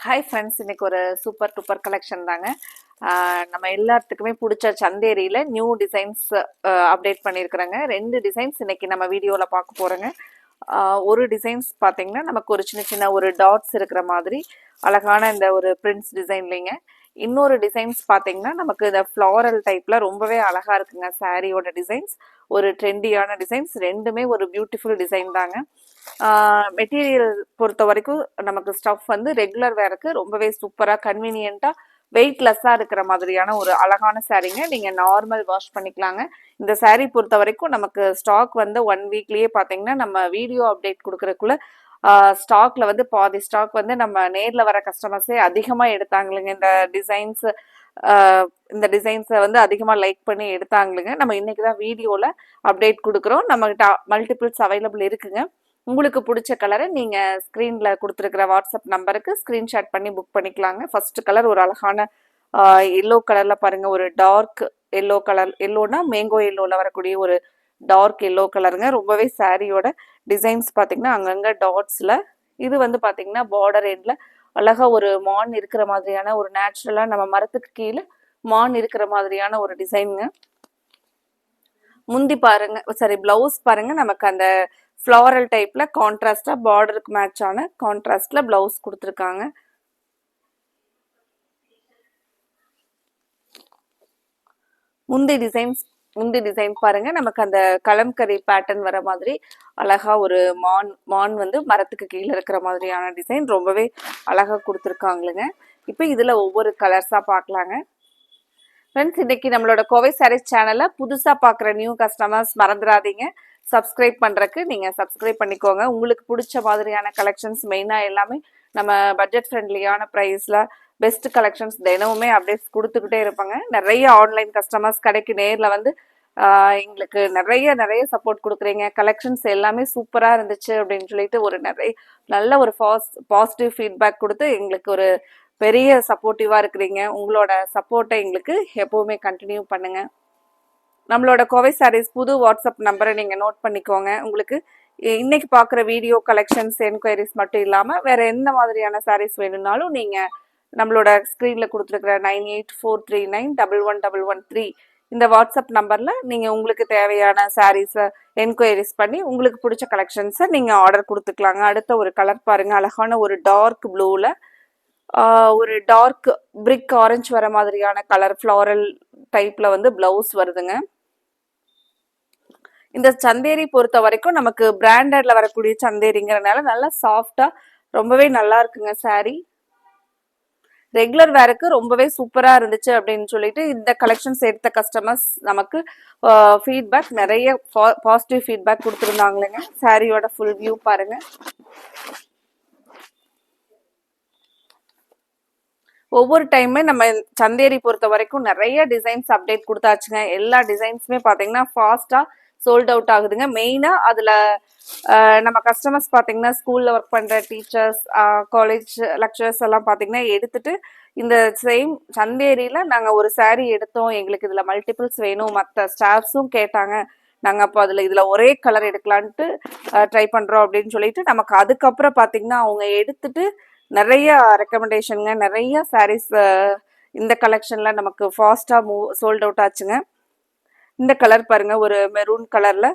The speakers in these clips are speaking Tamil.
ஹாய் ஃப்ரெண்ட்ஸ், இன்னைக்கு ஒரு சூப்பர் டூப்பர் கலெக்ஷன் தாங்க. நம்ம எல்லாத்துக்குமே பிடிச்ச சந்தேரியில் நியூ டிசைன்ஸ் அப்டேட் பண்ணியிருக்கிறேங்க. 2 டிசைன்ஸ் இன்னைக்கு நம்ம வீடியோவில் பார்க்க போகிறோங்க. ஒரு டிசைன்ஸ் பார்த்தீங்கன்னா நமக்கு ஒரு சின்ன சின்ன ஒரு டாட்ஸ் இருக்கிற மாதிரி அழகான இந்த ஒரு பிரிண்ட்ஸ் டிசைன்லிங்க. இன்னொரு டிசைன்ஸ் பார்த்தீங்கன்னா நமக்கு இந்த ஃப்ளாரல் டைப்பில் ரொம்பவே அழகாக இருக்குங்க. சாரியோட டிசைன்ஸ் ஒரு ட்ரெண்டியான டிசைன்ஸ், ரெண்டுமே ஒரு பியூட்டிஃபுல் டிசைன் தாங்க. மெட்டீரியல் பொறுத்த வரைக்கும் நமக்கு ஸ்டஃப் வந்து ரெகுலர் வேருக்கு ரொம்பவே சூப்பராக கன்வீனியண்ட்டாக வெயிட்லெஸ்ஸாக இருக்கிற மாதிரியான ஒரு அழகான சாரீங்க. நீங்கள் நார்மல் வாஷ் பண்ணிக்கலாங்க. இந்த சாரீ பொறுத்த வரைக்கும் நமக்கு ஸ்டாக் வந்து 1 வீக்லேயே பார்த்தீங்கன்னா நம்ம வீடியோ அப்டேட் கொடுக்குறதுக்குள்ள ஸ்டாக்ல வந்து பாதி ஸ்டாக் வந்து நம்ம நேரில் வர கஸ்டமர்ஸே அதிகமாக எடுத்தாங்களுங்க. இந்த டிசைன்ஸை வந்து அதிகமாக லைக் பண்ணி எடுத்தாங்களுங்க. நம்ம இன்னைக்கு தான் வீடியோவில் அப்டேட் கொடுக்குறோம். நம்மகிட்ட மல்டிபிள்ஸ் அவைலபிள் இருக்குங்க. உங்களுக்கு பிடிச்ச கலரை நீங்கள் ஸ்க்ரீனில் கொடுத்துருக்கிற வாட்ஸ்அப் நம்பருக்கு ஸ்க்ரீன்ஷாட் பண்ணி புக் பண்ணிக்கலாங்க. ஃபர்ஸ்ட் கலர் ஒரு அழகான எல்லோ கலரில் பாருங்கள், ஒரு டார்க் எல்லோ கலர், எல்லோனா மேங்கோ எல்லோவில் வரக்கூடிய ஒரு டார்க் எல்லோ கலருங்க. ரொம்பவே சாரியோட டிசைன்ஸ் பார்த்தீங்கன்னா அங்கங்கே டாட்ஸில், இது வந்து பார்த்தீங்கன்னா பார்டர் எண்டில் அழகாக ஒரு மான் இருக்கிற மாதிரியான ஒரு நேச்சுரலாக நம்ம மரத்துக்கு கீழே மான் இருக்கிற மாதிரியான ஒரு டிசைனுங்க. முந்தி பாருங்க, சாரி பிளவுஸ் பாருங்க, நமக்கு அந்த ஃப்ளாரல் டைப்ல கான்ட்ராஸ்டா பார்டருக்கு மேட்ச் ஆன கான்ட்ராஸ்ட்ல பிளவுஸ் கொடுத்துருக்காங்க. முந்தி டிசைன் பாருங்க, நமக்கு அந்த கலம்கரி பேட்டர்ன் வர மாதிரி அழகா ஒரு மான் வந்து மரத்துக்கு கீழே இருக்கிற மாதிரியான டிசைன் ரொம்பவே அழகா கொடுத்துருக்காங்களுங்க. இப்போ இதுல ஒவ்வொரு கலர்ஸா பார்க்கலாங்க. ஃப்ரெண்ட்ஸ், இன்னைக்கு நம்மளோட கோவை சாரீஸ் சேனலை புதுசாக பார்க்குற நியூ கஸ்டமர்ஸ் மறந்துடாதீங்க, சப்ஸ்கிரைப் பண்ணுறக்கு நீங்கள் சப்ஸ்கிரைப் பண்ணிக்கோங்க. உங்களுக்கு பிடிச்ச மாதிரியான கலெக்ஷன்ஸ் மெயினாக எல்லாமே நம்ம பட்ஜெட் ஃப்ரெண்ட்லியான ப்ரைஸில் பெஸ்ட் கலெக்ஷன்ஸ் தினமுமே அப்டேட்ஸ் கொடுத்துக்கிட்டே இருப்பாங்க. நிறைய ஆன்லைன் கஸ்டமர்ஸ் கடைக்கு நேரில் வந்து எங்களுக்கு நிறைய சப்போர்ட் கொடுக்குறீங்க. கலெக்ஷன்ஸ் எல்லாமே சூப்பராக இருந்துச்சு அப்படின்னு சொல்லிட்டு ஒரு நல்ல ஒரு பாசிட்டிவ் ஃபீட்பேக் கொடுத்து எங்களுக்கு ஒரு பெரிய சப்போர்ட்டிவாக இருக்கிறீங்க. உங்களோட சப்போர்ட்டை எங்களுக்கு எப்போவுமே கண்டினியூ பண்ணுங்க. நம்மளோட கோவை சாரீஸ் புது வாட்ஸ்அப் நம்பரை நீங்கள் நோட் பண்ணிக்கோங்க. உங்களுக்கு இன்னைக்கு பார்க்குற வீடியோ கலெக்ஷன்ஸ் என்கொயரிஸ் மட்டும் இல்லாமல் வேற எந்த மாதிரியான சாரீஸ் வேணும்னாலும் நீங்கள் நம்மளோட ஸ்க்ரீனில் கொடுத்துருக்குற 9843911113 இந்த வாட்ஸ்அப் நம்பரில் நீங்கள் உங்களுக்கு தேவையான சாரீஸை என்கொயரிஸ் பண்ணி உங்களுக்கு பிடிச்ச கலெக்ஷன்ஸை நீங்கள் ஆர்டர் கொடுத்துக்கலாங்க. அடுத்த ஒரு கலர் பாருங்கள், அழகான ஒரு டார்க் ப்ளூவில் ஒரு டார்க் பிரிக் ஆரஞ்சு வர மாதிரியான கலர் ஃப்ளாரல் டைப்ல வந்து பிளவுஸ் வருதுங்க. இந்த சந்தேரி பொறுத்த வரைக்கும் நமக்கு பிராண்டட்ல வரக்கூடிய சந்தேரிங்கிறனால நல்லா சாஃப்டா ரொம்பவே நல்லா இருக்குங்க. சாரி ரெகுலர் வேருக்கு ரொம்பவே சூப்பரா இருந்துச்சு அப்படின்னு சொல்லிட்டு இந்த கலெக்ஷன்ஸ் எடுத்த கஸ்டமர்ஸ் நமக்கு ஃபீட்பேக் நிறைய பாசிட்டிவ் ஃபீட்பேக் கொடுத்துருந்தாங்களுங்க. சாரியோட ஃபுல் வியூ பாருங்க. ஒவ்வொரு டைமே நம்ம சந்தேரி பொறுத்த வரைக்கும் நிறைய டிசைன்ஸ் அப்டேட் கொடுத்தாச்சுங்க. எல்லா டிசைன்ஸுமே பார்த்தீங்கன்னா ஃபாஸ்ட்டாக சோல்ட் அவுட் ஆகுதுங்க. மெயினாக அதில் நம்ம கஸ்டமர்ஸ் பார்த்தீங்கன்னா ஸ்கூலில் ஒர்க் பண்ணுற டீச்சர்ஸ், காலேஜ் லெக்சரர்ஸ் எல்லாம் பார்த்தீங்கன்னா எடுத்துட்டு இந்த சேம் சந்தேரியில் நாங்கள் ஒரு சாரீ எடுத்தோம், எங்களுக்கு இதில் மல்டிபிள்ஸ் வேணும், மற்ற ஸ்டாஃப்ஸும் கேட்டாங்க, நாங்கள் அப்போ இதில் ஒரே கலர் எடுக்கலான்ட்டு ட்ரை பண்ணுறோம் அப்படின்னு சொல்லிட்டு நமக்கு அதுக்கப்புறம் பார்த்தீங்கன்னா அவங்க எடுத்துட்டு நிறைய ரெக்கமெண்டேஷனுங்க, நிறைய சாரீஸ் இந்த கலெக்ஷன்ல நமக்கு ஃபாஸ்டா சோல்ட் அவுட் ஆச்சுங்க. இந்த கலர் பாருங்க, ஒரு மெரூன் கலர்ல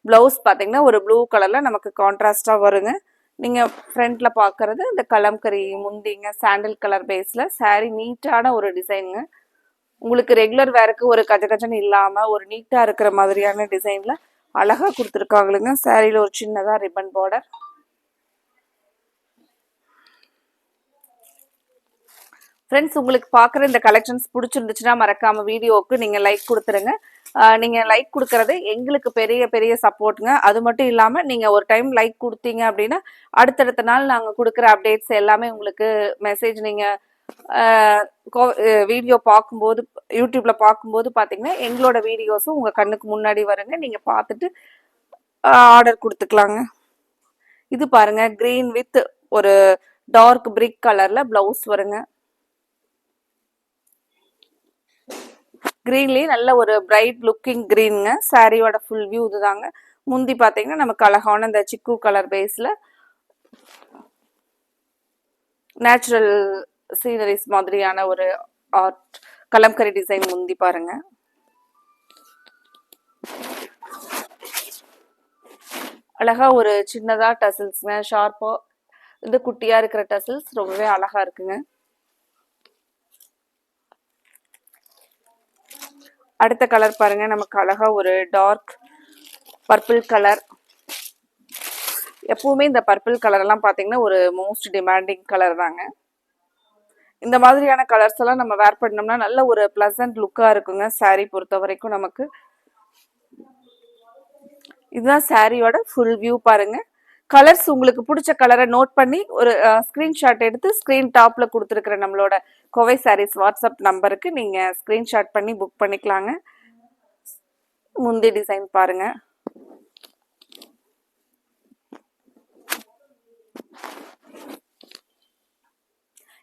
பிளவுஸ் பார்த்தீங்கன்னா ஒரு ப்ளூ கலர்ல நமக்கு கான்ட்ராஸ்டா வருங்க. நீங்க ஃப்ரண்ட்ல பாக்குறது இந்த கலம்கரி முந்திங்க சாண்டில் கலர் பேஸ்ல சாரி நீட்டான ஒரு டிசைனுங்க. உங்களுக்கு ரெகுலர் வேருக்கு ஒரு கஜகஜன்னு இல்லாம ஒரு நீட்டா இருக்கிற மாதிரியான டிசைன்ல அழகா கொடுத்துருக்காங்களுங்க. சாரியில ஒரு சின்னதா ரிப்பன் பார்டர். ஃப்ரெண்ட்ஸ், உங்களுக்கு பார்க்குற இந்த கலெக்ஷன்ஸ் பிடிச்சிருந்துச்சுன்னா மறக்காமல் வீடியோவுக்கு நீங்கள் லைக் கொடுத்துருங்க. நீங்கள் லைக் கொடுக்கறது எங்களுக்கு பெரிய சப்போர்ட்டுங்க. அது மட்டும் இல்லாமல் நீங்கள் ஒரு டைம் லைக் கொடுத்தீங்க அப்படின்னா அடுத்தடுத்த நாள் நாங்கள் கொடுக்குற அப்டேட்ஸ் எல்லாமே உங்களுக்கு மெசேஜ் நீங்கள் வீடியோ பார்க்கும்போது யூடியூப்பில் பார்க்கும்போது பார்த்தீங்கன்னா எங்களோட வீடியோஸும் உங்கள் கண்ணுக்கு முன்னாடி வருங்க. நீங்கள் பார்த்துட்டு ஆர்டர் கொடுத்துக்கலாங்க. இது பாருங்க, க்ரீன் வித் ஒரு டார்க் பிரிக் கலரில் ப்ளவுஸ் வருங்க. கிரீன்லேயே நல்ல ஒரு பிரைட் லுக்கிங் கிரீனுங்க. சாரியோட ஃபுல் வியூ இதுதாங்க. முந்தி பார்த்தீங்கன்னா நமக்கு அழகான இந்த சிக்கு கலர் பேஸில் நேச்சுரல் சீனரிஸ் மாதிரியான ஒரு ஆர்ட் கலம்கரி டிசைன் முந்தி பாருங்க. அழகா ஒரு சின்னதா டசில்ஸ்ங்க, ஷார்ப்பா இந்த குட்டியா இருக்கிற டசில்ஸ் ரொம்பவே அழகா இருக்குங்க. அடுத்த கலர் பாருங்க, நமக்கு அழகா ஒரு டார்க் பர்பிள் கலர். எப்பவுமே இந்த பர்பிள் கலர் எல்லாம் பாத்தீங்கன்னா ஒரு மோஸ்ட் டிமாண்டிங் கலர் தாங்க. இந்த மாதிரியான கலர்ஸ் எல்லாம் நம்ம வேர் பண்ணோம்னா நல்ல ஒரு பிளசன்ட் லுக்கா இருக்குங்க சாரீ பொறுத்த வரைக்கும் நமக்கு. இதுதான் சாரியோட ஃபுல் வியூ பாருங்க. கலர்ஸ் உங்களுக்கு பிடிச்ச கலரை நோட் பண்ணி ஒரு ஸ்கிரீன்ஷாட் எடுத்து ஸ்கிரீன் டாப்ல கொடுத்துருக்கிற நம்மளோட கோவை சாரீஸ் வாட்ஸ்அப் நம்பருக்கு நீங்க ஸ்கிரீன்ஷாட் பண்ணி புக் பண்ணிக்கலாங்க. முந்தி டிசைன் பாருங்க.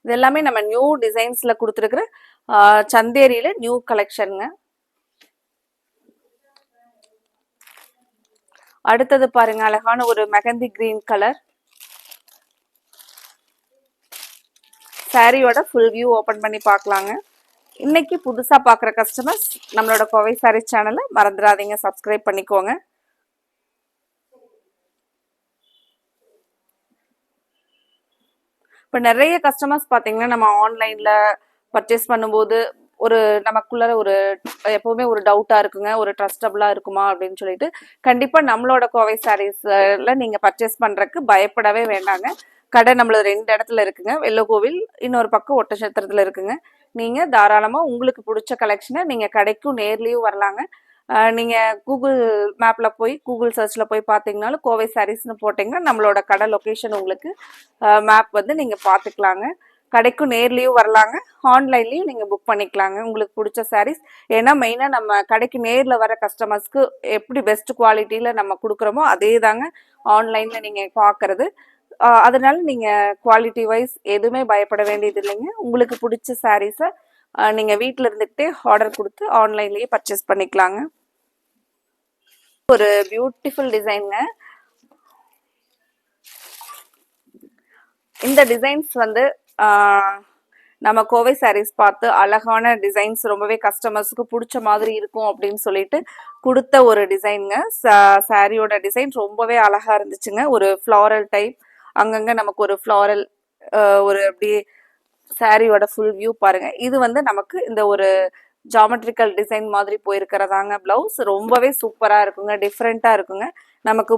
இது எல்லாமே நம்ம நியூ டிசைன்ஸ்ல கொடுத்துருக்கிற சந்தேரியில நியூ கலெக்ஷனுங்க. அடுத்தது பாருங்க, அழகான ஒரு மெகந்தி கிரீன் கலர். சாரியோட ஃபுல் வியூ ஓபன் பண்ணி பார்க்கலாங்க. இன்னைக்கு புதுசா பாக்குற கஸ்டமர்ஸ் நம்மளோட கோவை சாரி சேனலை மறந்துடாதீங்க, சப்ஸ்கிரைப் பண்ணிக்கோங்க. இப்போ நிறைய கஸ்டமர்ஸ் பார்த்தீங்கன்னா நம்ம ஆன்லைனில் பர்ச்சேஸ் பண்ணும்போது ஒரு நமக்குள்ள ஒரு எப்பவுமே ஒரு டவுட்டா இருக்குங்க, ஒரு ட்ரஸ்டபிளா இருக்குமா அப்படின்னு சொல்லிட்டு. கண்டிப்பா நம்மளோட கோவை சாரீஸ்ல நீங்க பர்ச்சேஸ் பண்றதுக்கு பயப்படவே வேண்டாங்க. கடை நம்மளது 2 இடத்துல இருக்குங்க, வெள்ளக்கோவில், இன்னொரு பக்கம் ஒட்டச்சத்திரத்துல இருக்குங்க. நீங்க தாராளமா உங்களுக்கு பிடிச்ச கலெக்ஷனை நீங்க கடைக்கும் நேர்லயும் வரலாங்க. நீங்க கூகுள் மேப்ல போய் கூகுள் சர்ச்ல போய் பார்த்தீங்கன்னாலும் கோவை சாரீஸ்னு போட்டிங்கன்னா நம்மளோட கடை லொக்கேஷன் உங்களுக்கு மேப் வந்து நீங்க பார்த்துக்கலாங்க. கடைக்கும் நேர்லயும் வரலாங்க, ஆன்லைன்லயும் நீங்க புக் பண்ணிக்கலாங்க உங்களுக்கு பிடிச்ச சாரீஸ். ஏன்னா மெயினா நம்ம கடைக்கு நேர்ல வர கஸ்டமர்ஸ்க்கு எப்படி பெஸ்ட் குவாலிட்டியில நம்ம கொடுக்குறோமோ அதே தாங்க ஆன்லைன்ல நீங்க பாக்குறது. அதனால நீங்க குவாலிட்டி வைஸ் எதுவுமே பயப்பட வேண்டியது இல்லைங்க. உங்களுக்கு பிடிச்ச சாரீஸை நீங்க வீட்டில் இருந்துகிட்டே ஆர்டர் கொடுத்து ஆன்லைன்லயே பர்ச்சேஸ் பண்ணிக்கலாங்க. ஒரு பியூட்டிஃபுல் டிசைனுங்க. இந்த டிசைன்ஸ் வந்து நம்ம கோவை சாரீஸ் பார்த்து அழகான டிசைன்ஸ் ரொம்பவே கஸ்டமர்ஸுக்கு பிடிச்ச மாதிரி இருக்கும் அப்படின்னு சொல்லிட்டு கொடுத்த ஒரு டிசைனுங்க. சாரியோட டிசைன் ரொம்பவே அழகா இருந்துச்சுங்க. ஒரு ஃப்ளாரல் டைப், அங்கங்க நமக்கு ஒரு ஃப்ளாரல் ஒரு அப்படியே சாரியோட ஃபுல் வியூ பாருங்க. இது வந்து நமக்கு இந்த ஒரு ஜாமெட்ரிக்கல் டிசைன் மாதிரி போயிருக்கிறதாங்க பிளவுஸ். ரொம்பவே சூப்பரா இருக்குங்க, டிஃப்ரெண்டா இருக்குங்க. நமக்கு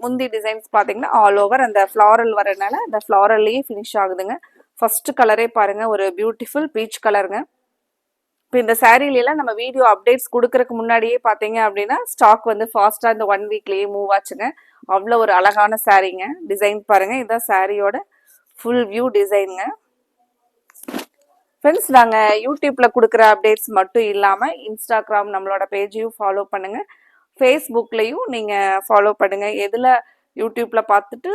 முந்தி டிசைன்ஸ் பாத்தீங்கன்னா ஆல் ஓவர் அந்த ஃப்ளாரல் வரனால அந்த ஃப்ளாரல்லையே ஃபினிஷ் ஆகுதுங்க. ஃபர்ஸ்ட் கலரே பாருங்க, ஒரு பியூட்டிஃபுல் பீச் கலருங்க. இப்போ இந்த சாரீலாம் நம்ம வீடியோ அப்டேட்ஸ் கொடுக்கறதுக்கு முன்னாடியே பார்த்தீங்க அப்படின்னா ஸ்டாக் வந்து ஃபாஸ்ட்டாக இந்த 1 வீக்லேயே மூவ் ஆச்சுங்க. அவ்வளோ ஒரு அழகான சாரீங்க. டிசைன் பாருங்க, இதுதான் சாரியோட ஃபுல் வியூ டிசைனுங்க. ஃப்ரெண்ட்ஸ், நாங்கள் யூடியூப்பில் கொடுக்குற அப்டேட்ஸ் மட்டும் இல்லாமல் இன்ஸ்டாகிராம் நம்மளோட பேஜையும் ஃபாலோ பண்ணுங்கள், ஃபேஸ்புக்லேயும் நீங்கள் ஃபாலோ பண்ணுங்கள். எதில் யூடியூப்பில் பார்த்துட்டு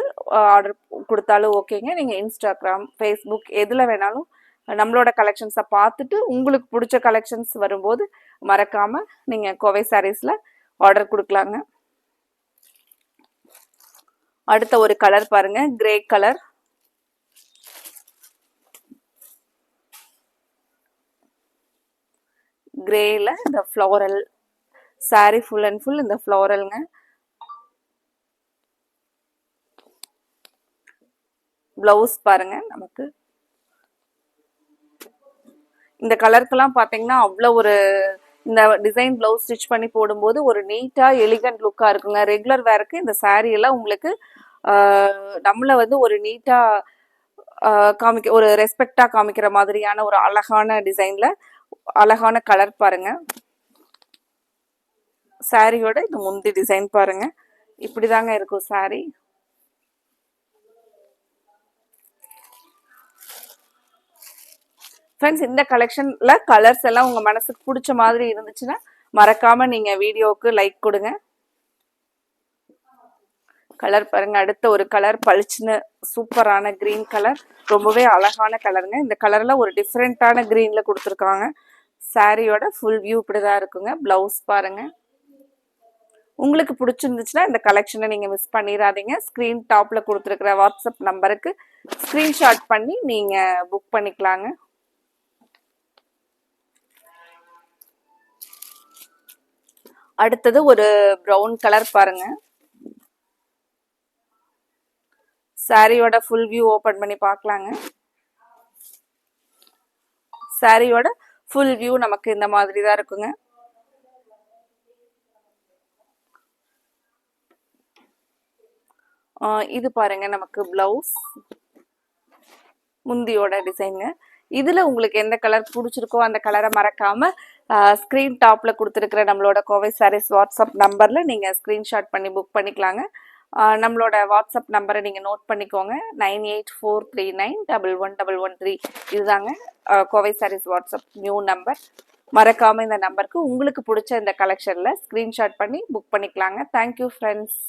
ஆர்டர் கொடுத்தாலும் ஓகேங்க. நீங்கள் இன்ஸ்டாகிராம், ஃபேஸ்புக் எதில் வேணாலும் நம்மளோட கலெக்ஷன்ஸை பார்த்துட்டு உங்களுக்கு பிடிச்ச கலெக்ஷன்ஸ் வரும்போது மறக்காமல் நீங்கள் கோவை சாரீஸில் ஆர்டர் கொடுக்கலாங்க. அடுத்த ஒரு கலர் பாருங்க, கிரே கலர். கிரேல இந்த floral sari full and full இந்த ஃப்ளோரல்ங்க. பிளவுஸ் பாருங்க, நமக்கு இந்த கலருக்கெல்லாம் பார்த்தீங்கன்னா அவ்வளோ ஒரு இந்த டிசைன் பிளவுஸ் ஸ்டிச் பண்ணி போடும்போது ஒரு நீட்டாக எலிகண்ட் லுக்காக இருக்குங்க. ரெகுலர் வேருக்கு இந்த சாரீ எல்லாம் உங்களுக்கு நம்மளை வந்து ஒரு நீட்டாக காமிக்க ஒரு ரெஸ்பெக்டாக காமிக்கிற மாதிரியான ஒரு அழகான டிசைனில் அழகான கலர் பாருங்க. சாரியோட இந்த முந்தி டிசைன் பாருங்க, இப்படிதாங்க இருக்கும் சாரி. ஃப்ரெண்ட்ஸ், இந்த கலெக்ஷன்ல கலர்ஸ் எல்லாம் உங்க மனசுக்கு பிடிச்ச மாதிரி இருந்துச்சுன்னா மறக்காம நீங்க வீடியோவுக்கு லைக் கொடுங்க. கலர் பாருங்க, அடுத்த ஒரு கலர் பளிச்சுன்னு சூப்பரான கிரீன் கலர், ரொம்பவே அழகான கலருங்க. இந்த கலர்ல ஒரு டிஃப்ரெண்டான கிரீன்ல கொடுத்துருக்காங்க. சாரியோட ஃபுல் வியூ இப்படிதான் இருக்குங்க. பிளவுஸ் பாருங்க, உங்களுக்கு பிடிச்சிருந்துச்சுன்னா இந்த கலெக்ஷனை நீங்கள் மிஸ் பண்ணிடாதீங்க. ஸ்க்ரீன் டாப்பில் கொடுத்துருக்குற வாட்ஸ்அப் நம்பருக்கு ஸ்க்ரீன்ஷாட் பண்ணி நீங்கள் புக் பண்ணிக்கலாங்க. அடுத்தது ஒரு ப்ரௌன் கலர் பாருங்க. சாரியோட ஃபுல் வியூ ஓபன் பண்ணி பார்க்கலாங்க. சாரியோட ஃபுல் வியூ நமக்கு இந்த மாதிரி தான் இருக்குங்க. இது பாருங்க நமக்கு பிளவுஸ், முந்தியோட டிசைனுங்க. இதுல உங்களுக்கு எந்த கலர் பிடிச்சிருக்கோ அந்த கலரை மறக்காம ஸ்க்ரீன் டாப்ல கொடுத்துருக்கிற நம்மளோட கோவை சாரீஸ் வாட்ஸ்அப் நம்பர்ல நீங்க ஸ்கிரீன்ஷாட் பண்ணி புக் பண்ணிக்கலாங்க. நம்மளோட வாட்ஸ்அப் நம்பரை நீங்கள் நோட் பண்ணிக்கோங்க. 9843911113 இதுதாங்க Kovai sarees WhatsApp new number. மறக்காமல் இந்த நம்பருக்கு உங்களுக்கு பிடிச்ச இந்த கலெக்ஷனில் ஸ்க்ரீன்ஷாட் பண்ணி புக் பண்ணிக்கலாங்க. Thank you friends.